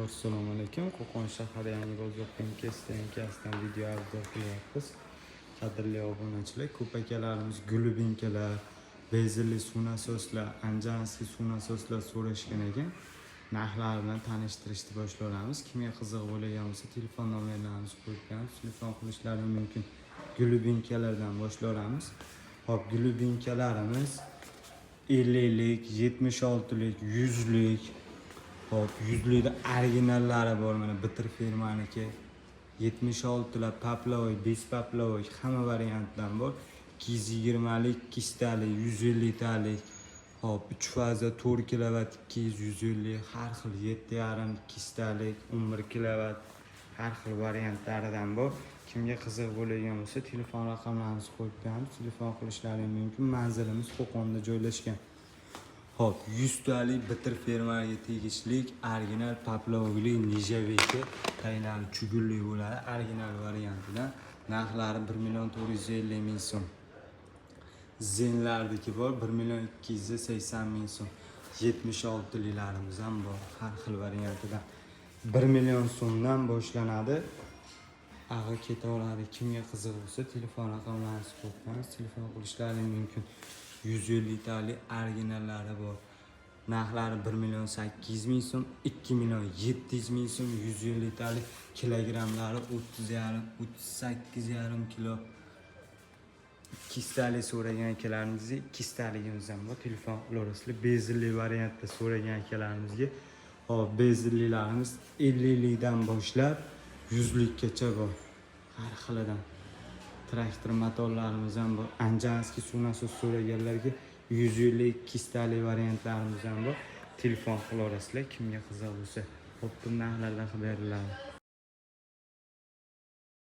Assalomu alaykum. Qo'qon shahar yangi bozor Pinkesdan video obzor qilyapmiz. Qadrli obunachilar, ko'p akalarimiz gulubinkalar, bezirli suv nasoslar, anjanskiy suv nasoslar so'rashgan ekan. Narxlar bilan tanishtirishni boshlaymiz. Kimga qiziq bo'lgan bo'lsa, telefon nomerlarimizni qo'yib beramiz. Telefon qilishlari mumkin. Gulubinkalardan boshlaymiz. Hop, gulubinkalarimiz 50lik, 76lik, 100lik. Hop, 100likda originallari bor, mana bitir firmaniki. 76lar paplovoy, bespaplovoy hamma variantdan bor. 220lik, 200talik, 150talik. Hop, 3 faza 4 kilovat, 200, 150, har xil 7,5, 200talik, 11 kilovat, har xil variantlaridan bor. Kimga qiziq bo'lgan bo'lsa, telefon raqamlarimizni qo'yib beramiz. Telefon qilishlari mumkin. Manzilimiz Qo'qonda joylashgan. Hop, 100talik bitir firmaga tegishli original paplovoyli nijaviki taylari chugulli bo'ladi. Original variantidan narxlari 1,450,000 so'm. Zenlardagi bor 1,280,000 so'm. 76liklarimiz ham bor, har xil variantidan 1 million so'mdan boshlanadi. Ag'i ketaveradi. Kimga qiziq bo'lsa, telefon raqamlarini qo'yib telefon qilishlari mumkin. 150talik originallari bor. Narxlari 1,800,000 so'm, 2,700,000 so'm. 150talik kilogramlari 30,5, 38,5 kilo. 200talik so'ragan akalarimizga 200taligimiz ham bor. Telefon qilaverasizlar. Bezirli variantda so'ragan akalarimizga hop, bezirlilarimiz 50likdan boshlab 100likgacha bor. Har xilidan. Traktor motorlarimiz ham bor. Anjanskiy suv nasos so'raganlarga 150, 200talik variantlarimiz ham bor. Telefon qilaverasizlar, kimga qiziq bo'lsa. Hop, narxlardan xabar beriladi.